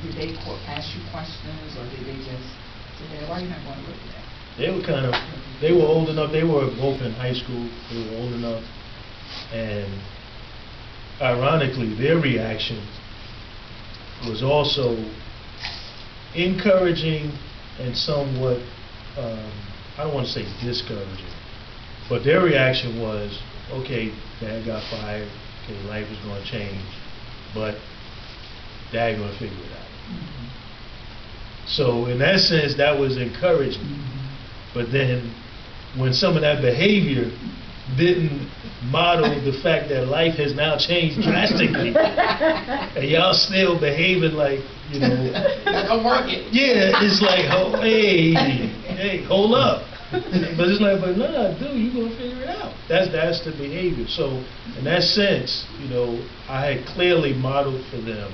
did they ask you questions, or did they just say, "Dad, why are you not going to work today?" They were old enough, they were both in high school, they were old enough, and ironically, their reaction was also encouraging and somewhat, I don't want to say discouraging, but their reaction was, okay, Dad got fired, okay, life is going to change, but Dad going to figure it out. Mm-hmm. So in that sense, that was encouraging. Mm-hmm. But then when some of that behavior didn't model the fact that life has now changed drastically, and y'all still behaving like, you know, I'm working. Yeah, it's like, oh, hey, hold up. But it's like, but nah, dude, you gonna figure it out. That's the behavior. So in that sense, you know, I had clearly modeled for them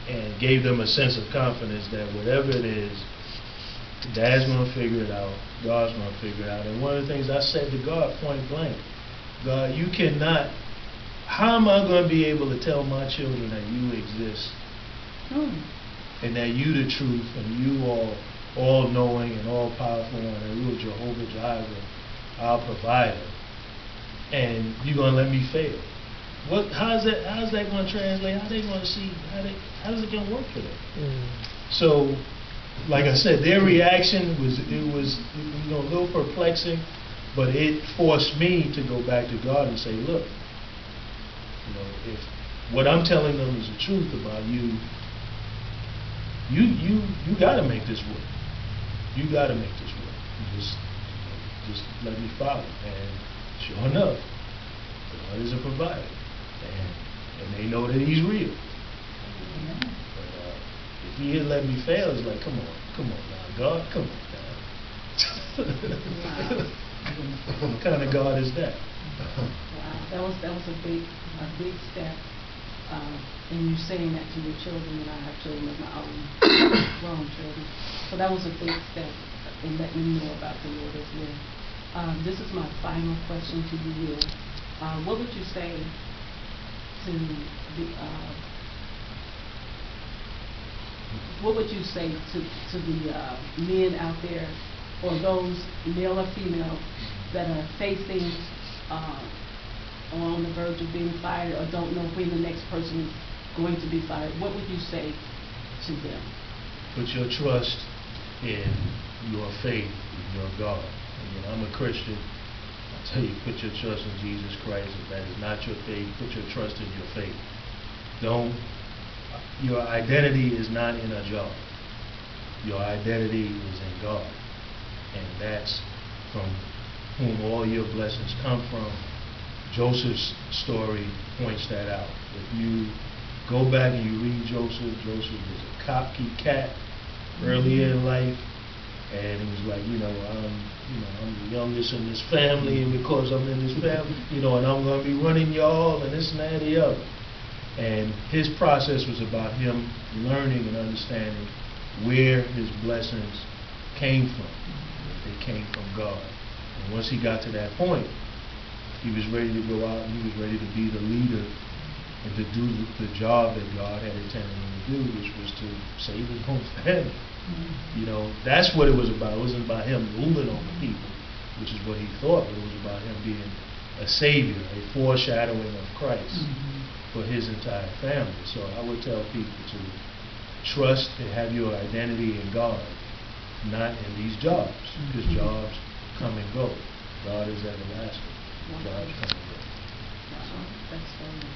and gave them a sense of confidence that whatever it is, Dad's gonna figure it out, God's gonna figure it out. And one of the things I said to God point blank, God, you cannot, how am I gonna be able to tell my children that you exist and that you the truth and you all knowing and all powerful and that you are Jehovah Jireh, our provider, and you're gonna let me fail? How's that gonna translate? How they gonna see, how's it gonna work for them? So like I said, their reaction was you know, a little perplexing, but it forced me to go back to God and say, look, you know, if what I'm telling them is the truth about you got to make this work. You got to make this work. Just let me follow. And sure enough, God is a provider, and they know that He's real. If He had let me fail, it's like, come on now, God, come on now. What kind of God is that? Wow, that was a big step in you saying that to your children, and I have children of my own, grown children. So that was a big step in letting them know about the Lord as well. This is my final question to you, Will. What would you say to the what would you say to the men out there, or those male or female that are facing or on the verge of being fired, or don't know when the next person is going to be fired? What would you say to them? Put your trust in your faith, in your God. Again, I'm a Christian. I tell you, put your trust in Jesus Christ. If that is not your faith, put your trust in your faith. Your identity is not in a job. Your identity is in God. And that's from whom all your blessings come from. Joseph's story points that out. If you go back and you read Joseph was a cocky cat early in life, and he was like, I'm the youngest in this family, and because I'm in this family, and I'm going to be running y'all, and this and that and the other. And his process was about him learning and understanding where his blessings came from. They came from God. And once he got to that point, he was ready to go out and he was ready to be the leader and to do the job that God had intended him to do, which was to save his own family. That's what it was about. It wasn't about him ruling over people, which is what he thought, but it was about him being a savior, a foreshadowing of Christ for his entire family. So I would tell people to trust and have your identity in God, not in these jobs, because jobs come and go. God is everlasting. Jobs come and go. Wow, that's funny.